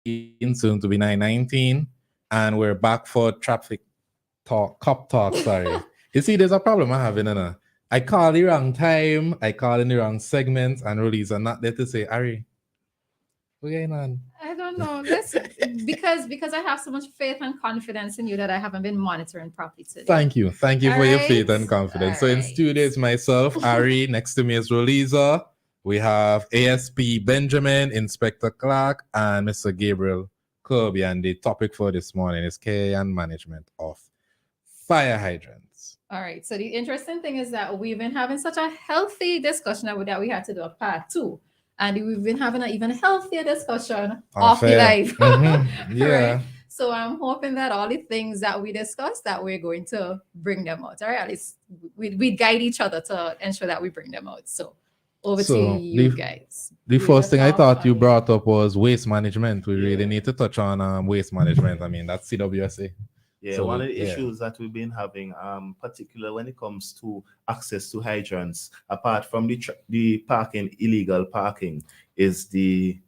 soon to be 9:19, and we're back for traffic talk, cop talk. Sorry, you see, there's a problem I have in. I call the wrong time, I call in the wrong segment, and Roleza not there to say, Ari, what's going on? I don't know. Let's because I have so much faith and confidence in you that I haven't been monitoring properly today. Thank you All for your right. faith and confidence. All So in right. studio is myself, Ari. Next to me is Roleza. We have ASP Benjamin, Inspector Clark, and Mr. Gabriel Kirby. And the topic for this morning is care and management of fire hydrants. All right. So the interesting thing is that we've been having such a healthy discussion that we had to do a part two. And we've been having an even healthier discussion off the live. Yeah. Right? So I'm hoping that all the things that we discussed that we're going to bring them out. All right. At least we guide each other to ensure that we bring them out. So over to you guys. The first thing I thought you brought up was waste management. We really need to touch on waste management. I mean, that's CWSA. Yeah, so, one of the issues that we've been having, particularly when it comes to access to hydrants, apart from the parking, illegal parking, is the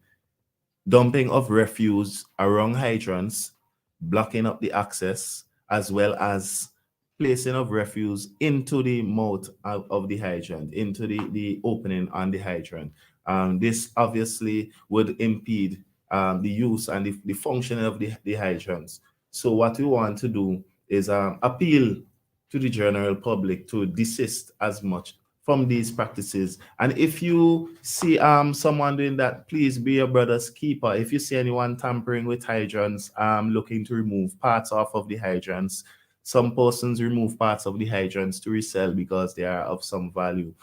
dumping of refuse around hydrants, blocking up the access, as well as placing of refuse into the mouth of the hydrant, into the opening on the hydrant. This obviously would impede the use and the functioning of the hydrants. So what we want to do is appeal to the general public to desist as much from these practices. And if you see someone doing that, please be your brother's keeper. If you see anyone tampering with hydrants, looking to remove parts off of the hydrants, some persons remove parts of the hydrants to resell because they are of some value,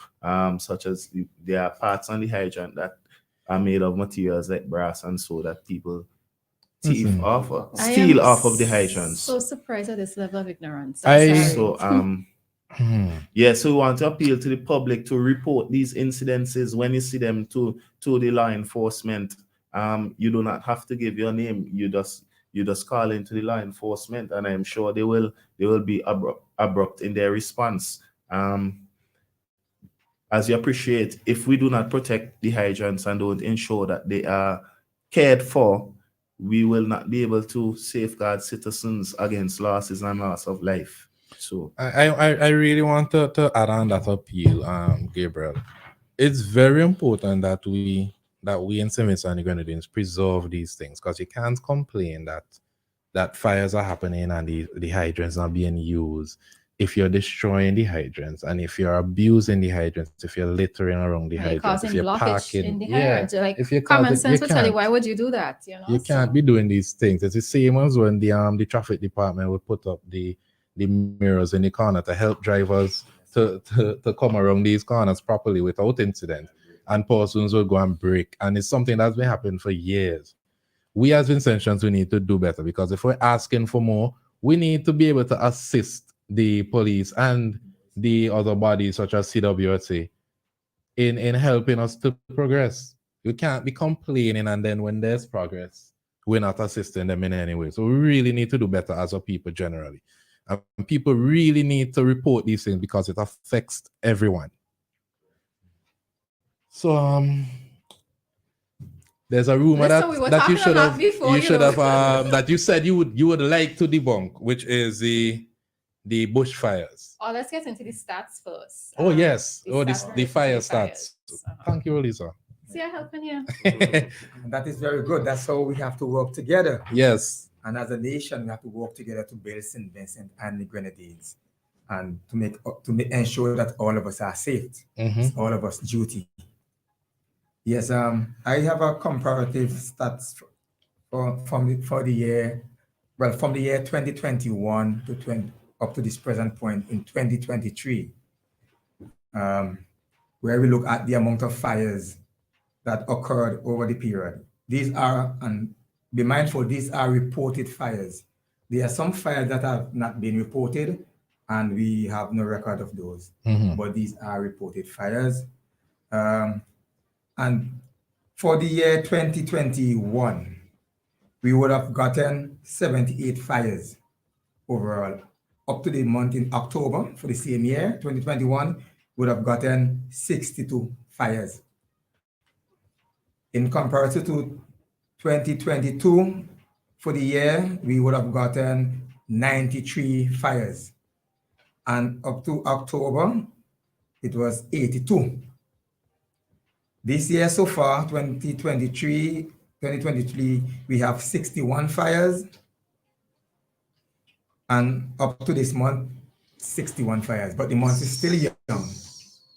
such as there are parts on the hydrant that are made of materials like brass and so that people steal off of the hydrants. So surprised at this level of ignorance. So we want to appeal to the public to report these incidences when you see them to the law enforcement. You do not have to give your name. You just call into the law enforcement, and I'm sure they will be abrupt in their response. As you appreciate, if we do not protect the hydrants and don't ensure that they are cared for, we will not be able to safeguard citizens against losses and loss of life. So I really want to add on that appeal, Gabriel. It's very important that we in St. Vincent and the Grenadines preserve these things, because you can't complain that fires are happening and the hydrants not being used if you're destroying the hydrants, and if you're abusing the hydrants, if you're littering around the hydrants, if you're parking in the hydrant. Like, if you're common sense will tell you, why would you do that? You can't be doing these things. It's the same as when the traffic department would put up the mirrors in the corner to help drivers to come around these corners properly without incident, and persons will go and break. And it's something that's been happening for years. We as Vincentians, we need to do better, because if we're asking for more, we need to be able to assist the police and the other bodies such as CWSA in helping us to progress. You can't be complaining and then when there's progress, we're not assisting them in any way. So we really need to do better as a people generally. And people really need to report these things because it affects everyone. So there's a rumor that you should have that you said you would like to debunk, which is the bushfires. Oh, let's get into the stats first. Oh yes. The fire stats. Thank you, Roleza. See, I'm helping you. That is very good. That's how we have to work together. Yes. And as a nation, we have to work together to build St. Vincent and the Grenadines, and to ensure that all of us are safe. It's all of us duty. Yes, I have a comparative stats for the year 2021 to up to this present point in 2023, where we look at the amount of fires that occurred over the period. These are, and be mindful, these are reported fires. There are some fires that have not been reported, and we have no record of those. But these are reported fires. And for the year 2021, we would have gotten 78 fires overall. Up to the month in October for the same year, 2021, would have gotten 62 fires. In comparison to 2022, for the year, we would have gotten 93 fires. And up to October, it was 82. This year so far, 2023, we have 61 fires. And up to this month, 61 fires. But the month is still young.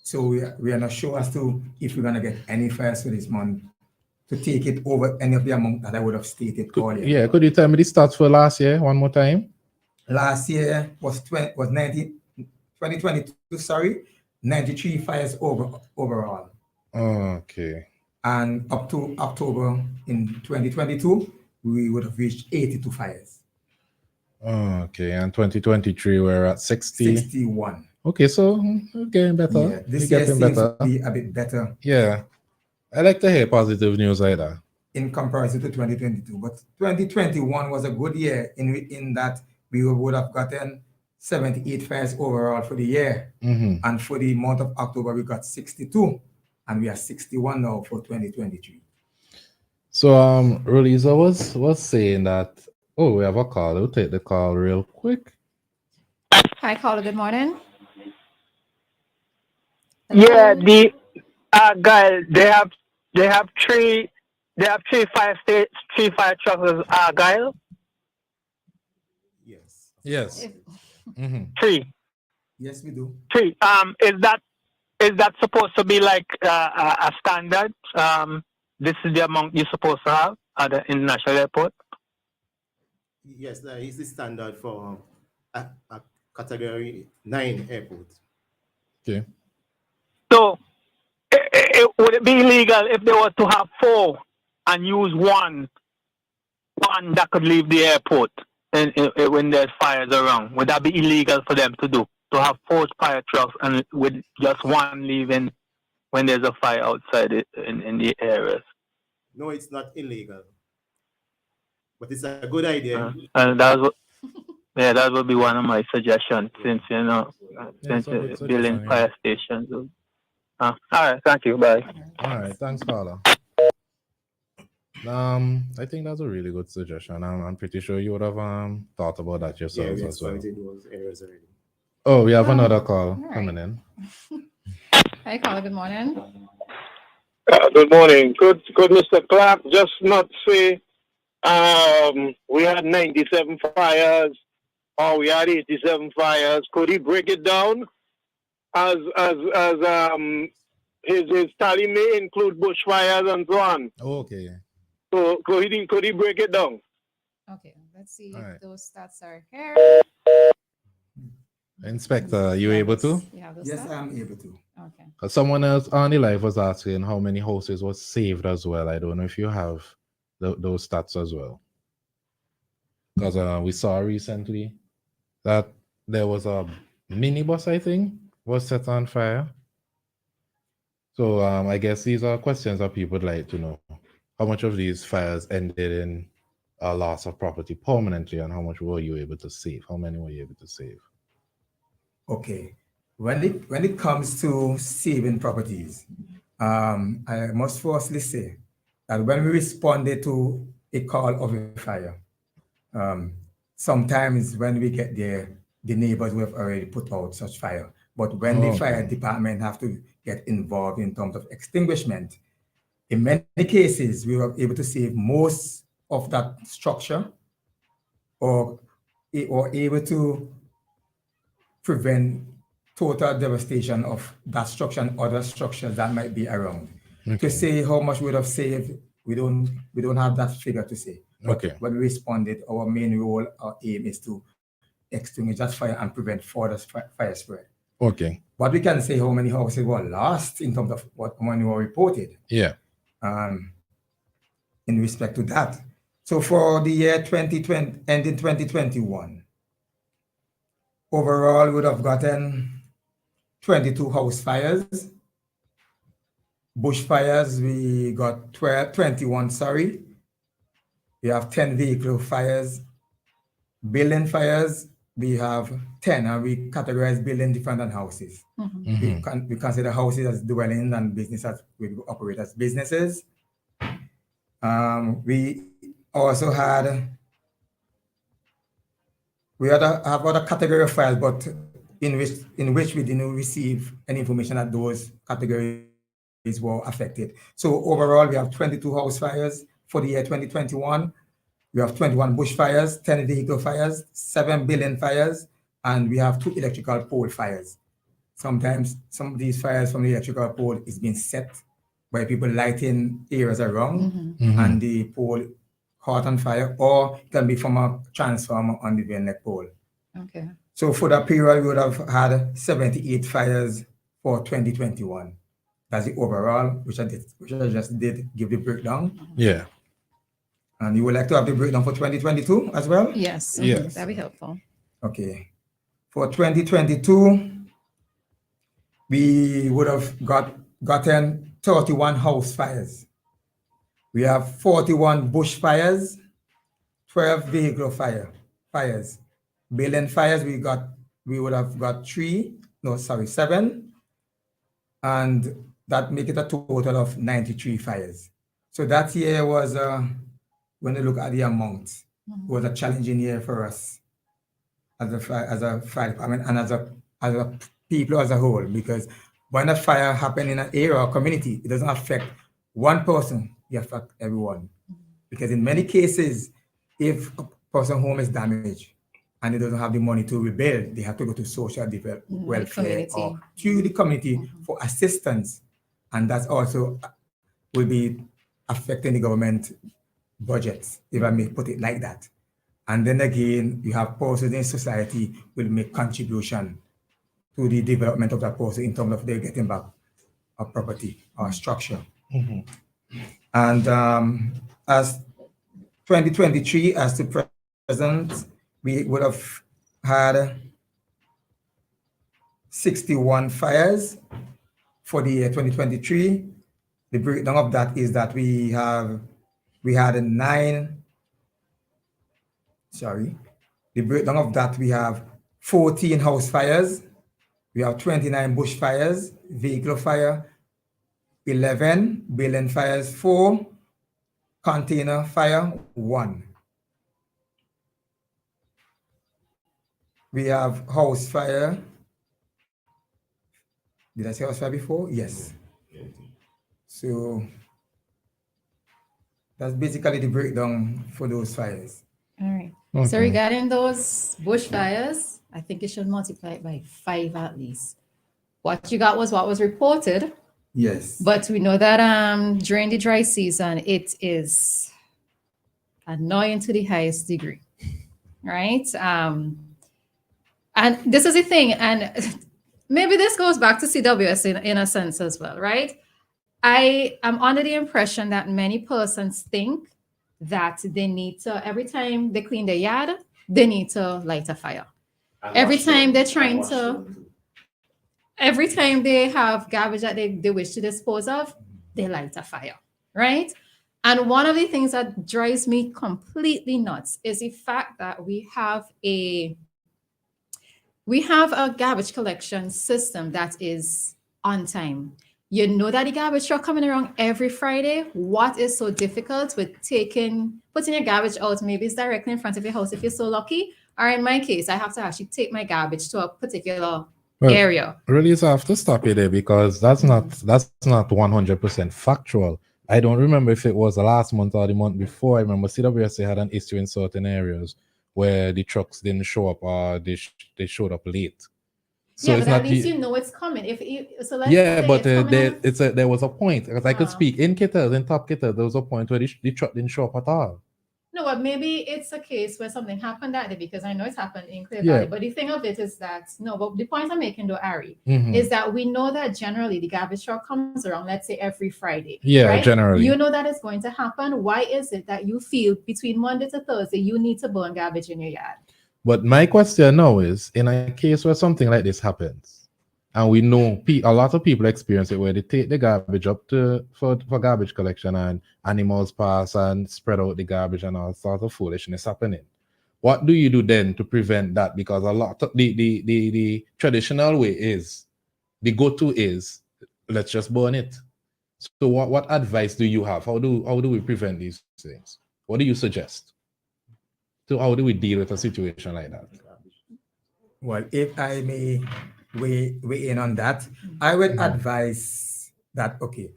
So we are not sure as to if we're going to get any fires for this month to take it over any of the amount that I would have stated earlier. Yeah, could you tell me the stats for last year one more time? Last year was 2022, sorry, 93 fires overall. Okay. And up to October in 2022, we would have reached 82 fires. Okay, and 2023 we're at 61. Okay, so we're getting better. Yeah, this We're year getting seems better. to be a bit better Yeah, I like to hear positive news like that. in comparison to 2022. But 2021 was a good year in that we would have gotten 78 fires overall for the year. And for the month of October, we got 62. And we are 61 now for 2023. So Roleza was saying that, oh, we have a call. We'll take the call real quick. Hi, caller. Good morning. Yeah, Hello? the Argyle, they have three fire trucks as Argyle. Yes. Yes. Three. Yes, we do. Three. Is that supposed to be like a standard? This is the amount you're supposed to have at the international airport. Yes, that is the standard for a category 9 airport. Okay. So, would it be illegal if they were to have 4 and use one that could leave the airport when there's fires around? Would that be illegal for them to do? To have 4 fire trucks and with just one leaving when there's a fire outside in the areas? No, it's not illegal. But it's a good idea. And that would be one of my suggestions since it's a good building suggestion, fire stations. All right, thank you. Bye. All right, thanks, caller. I think that's a really good suggestion. I'm pretty sure you would have thought about that Yeah, yourselves we as well. exploited those areas already. Oh, we have another call right. coming in. Hi, caller. Good morning. Good morning. Could Mr. Clark just not say we had 97 fires or we had 87 fires? Could he break it down as his tally may include bushfires and so on? Okay. So could he break it down? Okay, let's see All if right. those stats are here. Inspector, you able to? You have those Yes, stats? I'm able to. Okay. Someone else on the live was asking how many houses was saved as well. I don't know if you have those stats as well. Because we saw recently that there was a minibus, I think, was set on fire. So I guess these are questions that people would like to know. How much of these fires ended in a loss of property permanently, and how much were you able to save? How many were you able to save? Okay. When it comes to saving properties, I must firstly say that when we responded to a call of a fire, sometimes when we get there, the neighbors will have already put out such fire. But when the fire department have to get involved in terms of extinguishment, in many cases, we were able to save most of that structure or able to prevent total devastation of that structure and other structures that might be around. Okay. To say how much we would have saved, we don't have that figure to say. But Okay. when we responded, our main role, our aim is to extinguish that fire and prevent further fire spread. Okay. But we can say how many houses were lost in terms of what money were reported. Yeah. In respect to that. So for the year 2020, ending 2021, overall, we would have gotten 22 house fires. Bushfires, we got 21, sorry. We have 10 vehicle fires. Building fires, we have 10, and we categorize building different than houses. We consider houses as dwellings and businesses we operate as businesses. We also had have other category of fires, but in which we didn't receive any information that those categories were affected. So overall, we have 22 house fires for the year 2021. We have 21 bushfires, 10 vehicle fires, 7 building fires, and we have 2 electrical pole fires. Sometimes some of these fires from the electrical pole is being set by people lighting areas around, and the pole caught on fire, or it can be from a transformer on the neck pole. Okay. So for that period, we would have had 78 fires for 2021. That's the overall, which I just did give the breakdown. Yeah. And you would like to have the breakdown for 2022 as well? Yes. Yes. That'd be helpful. Okay. For 2022, we would have gotten 31 house fires. We have 41 bush fires, 12 vehicle fires. Building fires, we would have got 7, and that make it a total of 93 fires. So that year was, when you look at the amount, it was a challenging year for us as a fire department and as a people as a whole, because when a fire happens in an area or community, it doesn't affect one person, it affects everyone. Because in many cases, if a person's home is damaged and they doesn't have the money to rebuild, they have to go to social welfare or to the community for assistance. And that's also will be affecting the government budgets, if I may put it like that. And then again, you have persons in society will make contribution to the development of that person in terms of their getting back a property or structure. And as 2023, as the present, we would have had 61 fires for the year 2023. The breakdown of that is that we had 9. Sorry. The breakdown of that, we have 14 house fires. We have 29 bush fires, vehicle fire, 11 building fires, 4 container fire, 1. We have house fire. Did I say house fire before? Yes. So that's basically the breakdown for those fires. All right. Okay. So regarding those bushfires, I think you should multiply it by 5 at least. What you got was what was reported. Yes. But we know that during the dry season, it is annoying to the highest degree, right? And this is the thing, and maybe this goes back to CWS in a sense as well, right? I am under the impression that many persons think that they need to, every time they clean their yard, they need to light a fire. Every time they're trying to, every time they have garbage that they wish to dispose of, they light a fire, right? And one of the things that drives me completely nuts is the fact that we have a garbage collection system that is on time. You know that the garbage truck coming around every Friday. What is so difficult with putting your garbage out? Maybe it's directly in front of your house if you're so lucky. Or in my case, I have to actually take my garbage to a particular area. Really, I have to stop you there because that's not 100% factual. I don't remember if it was the last month or the month before. I remember CWSA had an issue in certain areas where the trucks didn't show up or they showed up late. So yeah, it's but not at least you know it's coming. There was a point because I could speak in Kitters, in Top Kitters. There was a point where the truck didn't show up at all. No, but maybe it's a case where something happened that day because I know it's happened in Clear Valley. But the thing of it is that but the point I'm making though, Ari, is that we know that generally the garbage truck comes around, let's say every Friday. Yeah, right? generally. You know that it's going to happen. Why is it that you feel between Monday to Thursday you need to burn garbage in your yard? But my question now is, in a case where something like this happens, and we know a lot of people experience it where they take the garbage up for garbage collection and animals pass and spread out the garbage and all sorts of foolishness happening. What do you do then to prevent that? Because a lot of the traditional way is, the go-to is, let's just burn it. So what advice do you have? How do we prevent these things? What do you suggest? So how do we deal with a situation like that? Well, if I may weigh in on that, I would advise that, okay,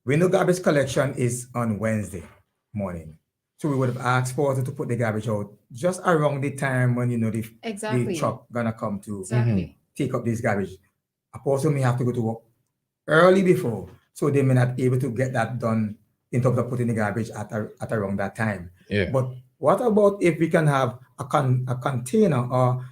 we know garbage collection is on Wednesday morning. So we would have asked Porter to put the garbage out just around the time when, the Exactly. truck gonna come to Exactly. take up this garbage. A person may have to go to work early before, so they may not be able to get that done in terms of putting the garbage at around that time. Yeah. But what about if we can have a container or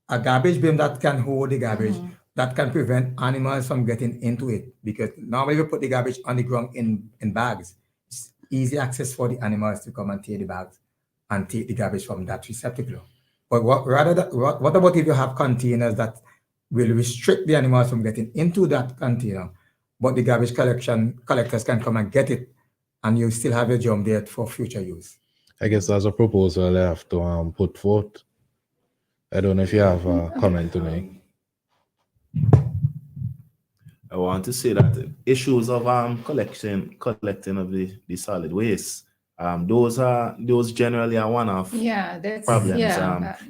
a garbage bin that can hold the garbage, that can prevent animals from getting into it? Because normally we put the garbage on the ground in bags. It's easy access for the animals to come and take the bags and take the garbage from that receptacle. But what about if you have containers that will restrict the animals from getting into that container, but the garbage collectors can come and get it, and you still have your drum there for future use? I guess that's a proposal I have to put forth. I don't know if you have a comment to make. I want to say that issues of collecting of the solid waste, those generally are one-off That's problems.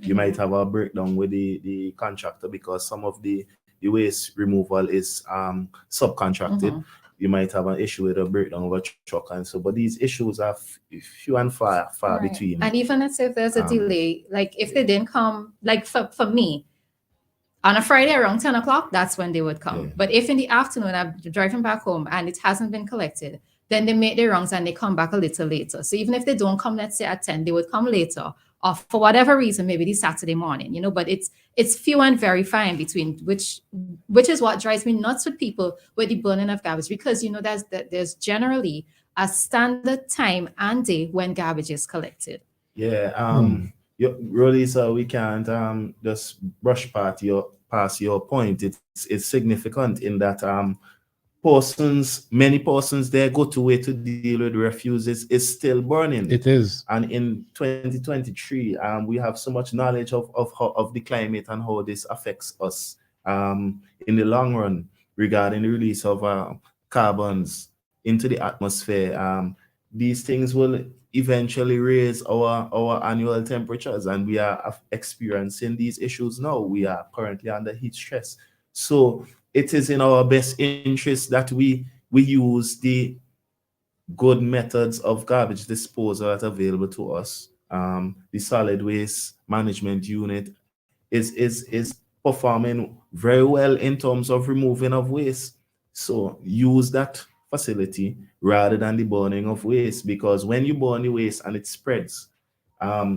You might have a breakdown with the contractor because some of the waste removal is subcontracted. You might have an issue with a breakdown of a truck and so, but these issues are few and far between. And even if there's a delay, like if they didn't come, like for me, on a Friday around 10 o'clock, that's when they would come. Yeah. But if in the afternoon I'm driving back home and it hasn't been collected, then they make their rounds and they come back a little later. So even if they don't come, let's say at 10, they would come later, or for whatever reason, maybe the Saturday morning, but it's few and very far in between, which is what drives me nuts with people with the burning of garbage, because there's generally a standard time and day when garbage is collected. Yeah, Roleza, we can't just brush past your point. It's significant in that many persons their go-to way to deal with refuse is still burning. It is. And in 2023, we have so much knowledge of the climate and how this affects us in the long run regarding the release of carbons into the atmosphere. These things will eventually raise our annual temperatures, and we are experiencing these issues now. We are currently under heat stress. So it is in our best interest that we use the good methods of garbage disposal that are available to us. The solid waste management unit is performing very well in terms of removing of waste. So use that facility rather than the burning of waste, because when you burn the waste and it spreads,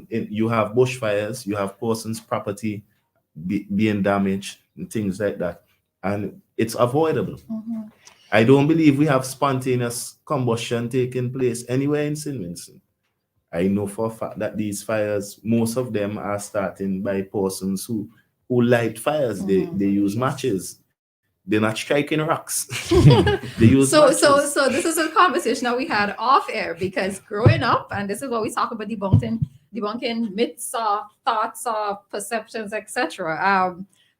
you have bushfires, you have persons' property being damaged and things like that, and it's avoidable. I don't believe we have spontaneous combustion taking place anywhere in St. Vincent. I know for a fact that these fires, most of them are starting by persons who light fires. They use matches. They're not striking rocks. They use matches. So this is a conversation that we had off air, because growing up, and this is what we talk about, debunking myths or thoughts or perceptions, etc.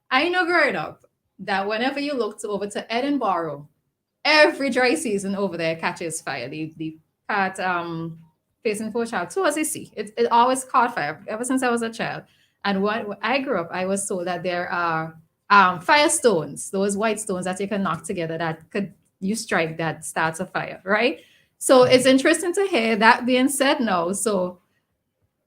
I know growing up that whenever you looked over to Edinburgh, every dry season over there catches fire. The part facing Fort Child towards the sea, it always caught fire ever since I was a child. And when I grew up, I was told that there are fire stones, those white stones that you can knock together that you strike that starts a fire, right? So it's interesting to hear that being said now. So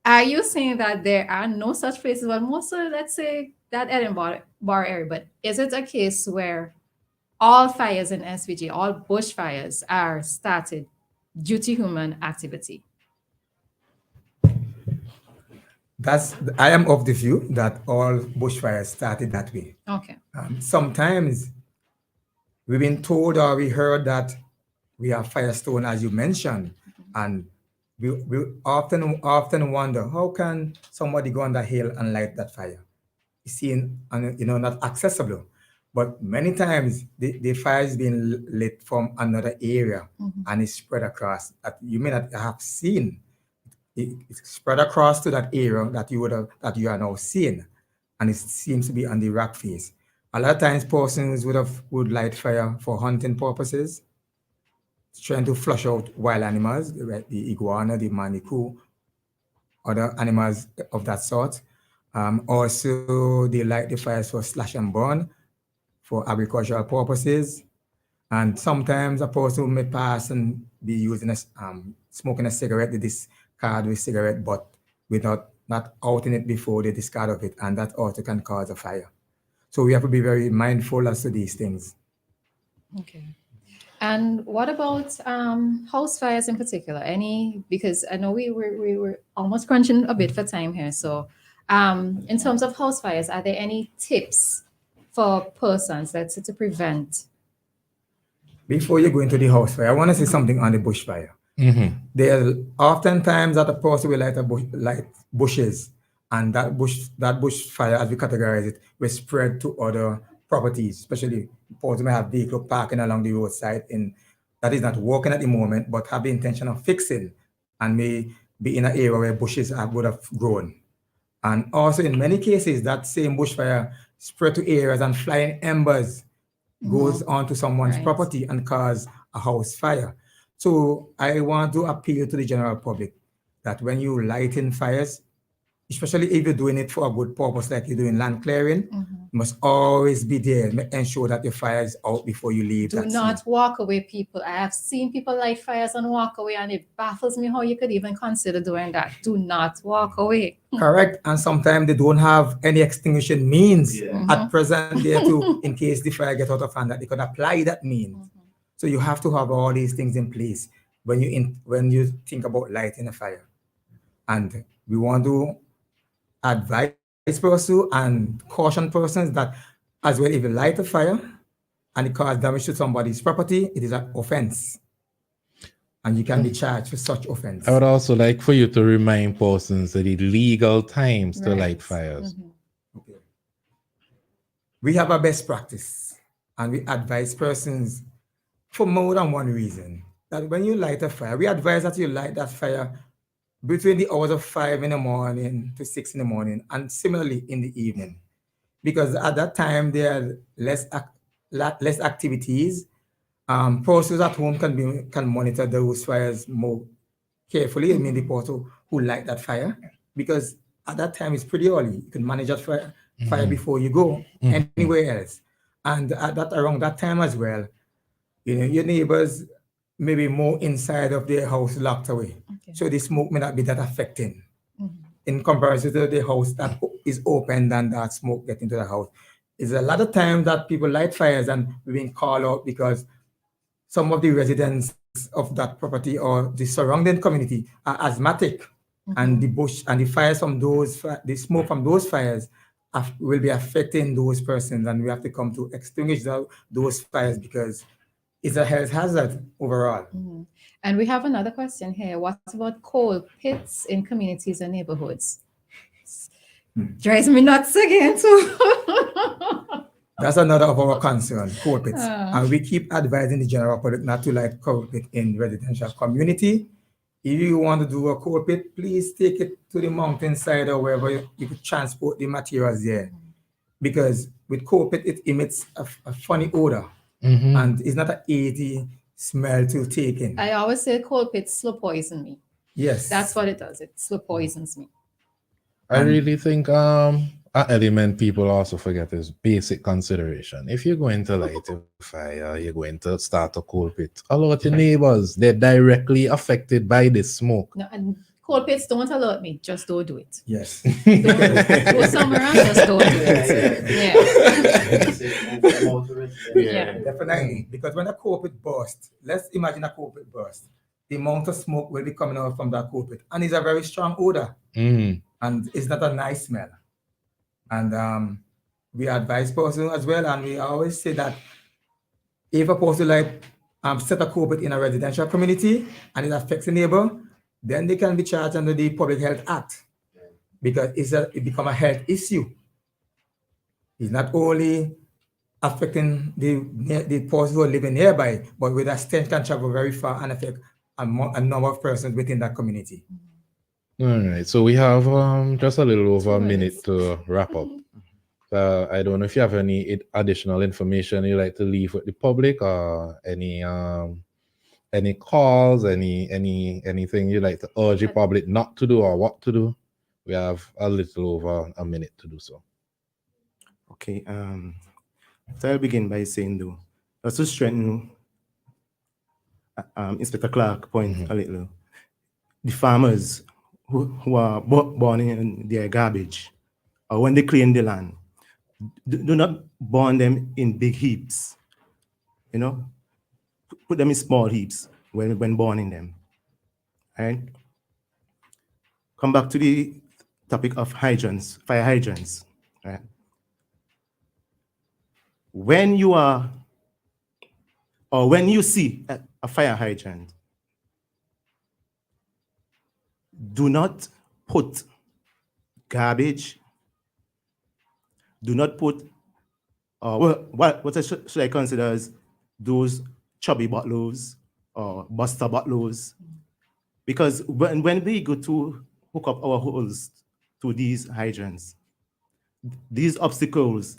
are you saying that there are no such places? Well, most of, let's say, that Edinburgh area, but is it a case where all fires in SVG, all bushfires, are started due to human activity? I am of the view that all bushfires started that way. Okay. Sometimes we've been told or we heard that we have firestone, as you mentioned, and we often wonder, how can somebody go on the hill and light that fire? It's seen and not accessible. But many times the fire is being lit from another area and it's spread across that you may not have seen. It's spread across to that area that you are now seeing, and it seems to be on the rock face. A lot of times persons would light fire for hunting purposes, trying to flush out wild animals, like the iguana, the manikou, other animals of that sort. Also, they light the fires for slash and burn for agricultural purposes. And sometimes a person may pass and be using smoking a cigarette, they discard with cigarette, but without not outing it before they discard of it, and that also can cause a fire. So we have to be very mindful as to these things. Okay. And what about house fires in particular? Because I know we were almost crunching a bit for time here. So in terms of house fires, are there any tips for persons to prevent? Before you go into the house fire, I want to say something on the bushfire. There are oftentimes that a person will light bushes, and that bush fire, as we categorize it, will spread to other properties, especially person may have vehicle parking along the roadside that is not working at the moment, but have the intention of fixing and may be in an area where bushes would have grown. And also in many cases, that same bushfire spread to areas and flying embers goes onto someone's property and cause a house fire. So I want to appeal to the general public that when you light in fires, especially if you're doing it for a good purpose, like you're doing land clearing, you must always be there. Ensure that your fire is out before you leave. Do not walk away, people. I have seen people light fires and walk away, and it baffles me how you could even consider doing that. Do not walk away. Correct. And sometimes they don't have any extinguishing means at present there too, in case the fire gets out of hand, that they could apply that means. So you have to have all these things in place when you think about lighting a fire. And we want to advise persons and caution persons that as well, if you light a fire and it causes damage to somebody's property, it is an offense. And you can be charged for such offense. I would also like for you to remind persons of the legal times to light fires. Okay. We have a best practice, and we advise persons for more than one reason. That when you light a fire, we advise that you light that fire between the hours of 5 in the morning to 6 in the morning, and similarly in the evening, because at that time there are less activities. Persons at home can monitor those fires more carefully. I mean, the person who light that fire, because at that time it's pretty early. You can manage that fire before you go anywhere else, and around that time as well, your neighbors may be more inside of their house locked away. So the smoke may not be that affecting in comparison to the house that is open and that smoke get into the house. It's a lot of times that people light fires and we've been called out because some of the residents of that property or the surrounding community are asthmatic, and the bush and the fires from the smoke from those fires will be affecting those persons, and we have to come to extinguish those fires because it's a health hazard overall. And we have another question here. What about coal pits in communities and neighborhoods? Drives me nuts again too. That's another of our concern, coal pits. And we keep advising the general public not to light coal pit in residential community. If you want to do a coal pit, please take it to the mountainside or wherever you could transport the materials there. Because with coal pit, it emits a funny odor. And it's not an easy smell to take in. I always say coal pits slow poison me. Yes. That's what it does. It slow poisons me. I really think an element people also forget is basic consideration. If you're going to light a fire, you're going to start a coal pit. Alert your neighbors. They're directly affected by this smoke. No, and coal pits don't alert me. Just don't do it. Yes. Don't go somewhere else. Just don't do it. Yeah. Definitely. Because when a coal pit bursts, let's imagine a coal pit burst. The amount of smoke will be coming out from that coal pit, and it's a very strong odor. And it's not a nice smell. And we advise persons as well, and we always say that if a person set a coal pit in a residential community and it affects a neighbor, then they can be charged under the Public Health Act, because it becomes a health issue. It's not only affecting the person who are living nearby, but with a stench can travel very far and affect a number of persons within that community. All right, so we have just a little over a minute to wrap up. I don't know if you have any additional information you like to leave with the public, or any calls, anything you like to urge the public not to do or what to do. We have a little over a minute to do so. Okay. So I'll begin by saying, though, just to strengthen Inspector Clark point a little, the farmers who are born in their garbage, or when they clean the land, do not burn them in big heaps. You know, put them in small heaps when burning them. Right? Come back to the topic of hydrants, fire hydrants. Right? When you are, or when you see a fire hydrant, do not put garbage, do not put, what should I consider as those chubby bottles or buster bottles? Because when we go to hook up our hose to these hydrants, these obstacles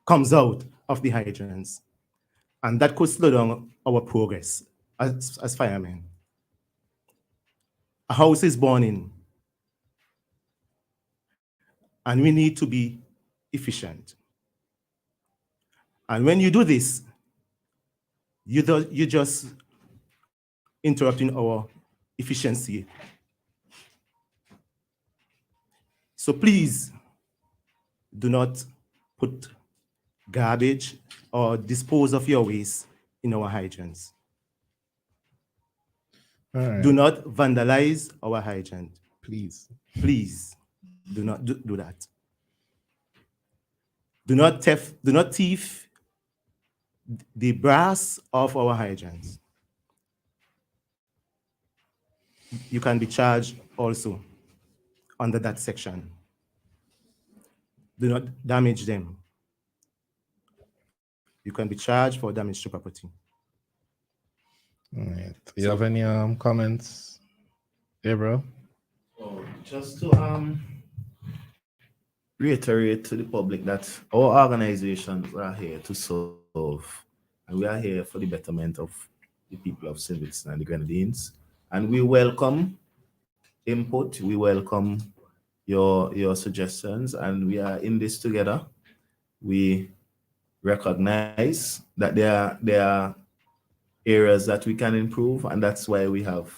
comes out of the hydrants, and that could slow down our progress as firemen. A house is burning, and we need to be efficient. And when you do this, you just interrupting our efficiency. So please do not put garbage or dispose of your waste in our hydrants. Right. Do not vandalize our hydrant. Please. Please do not do that. Do not thief the brass of our hydrants. You can be charged also under that section. Do not damage them. You can be charged for damage to property. All right. You have any comments, Gabriel? Oh, just to reiterate to the public that our organizations are here to serve, and we are here for the betterment of the people of St. Vincent and the Grenadines. And we welcome input, we welcome your suggestions, and we are in this together. We recognize that there are areas that we can improve, and that's why we have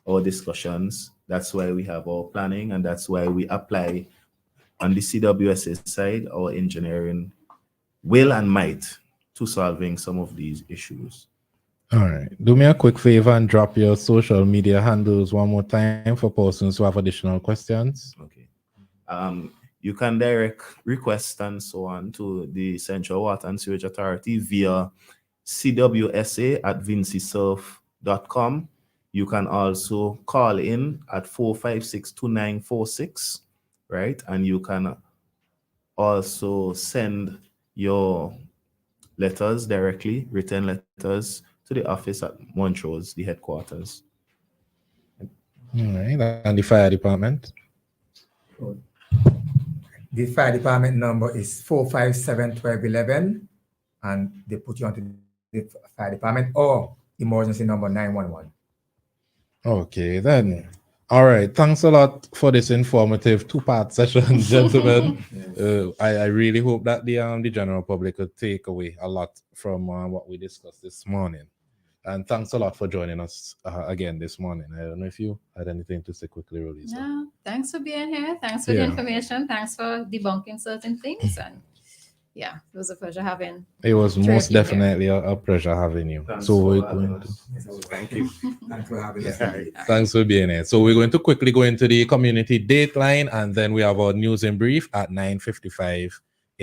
our discussions, that's why we have our planning, and that's why we apply on the CWSA side our engineering will and might to solving some of these issues. All right. Do me a quick favor and drop your social media handles one more time for persons who have additional questions. Okay. You can direct requests and so on to the Central Water and Sewage Authority via cwsa@vincisurf.com. You can also call in at 456-2946, right? And you can also send your letters directly, written letters, to the office at Montrose, the headquarters. All right. And the fire department? The fire department number is 457-1211, and they put you onto the fire department, or emergency number 911. Okay, then. All right. Thanks a lot for this informative two-part session, gentlemen. I really hope that the general public could take away a lot from what we discussed this morning. And thanks a lot for joining us again this morning. I don't know if you had anything to say quickly, Roleza. No, thanks for being here. Thanks for the information. Thanks for debunking certain things. And yeah, it was a pleasure having. It was most here. definitely a pleasure having you. Thanks so we're for going having to. us. Thank you. Thanks for having us. Thanks for being here. So we're going to quickly go into the community dateline, and then we have our news in brief at 9:55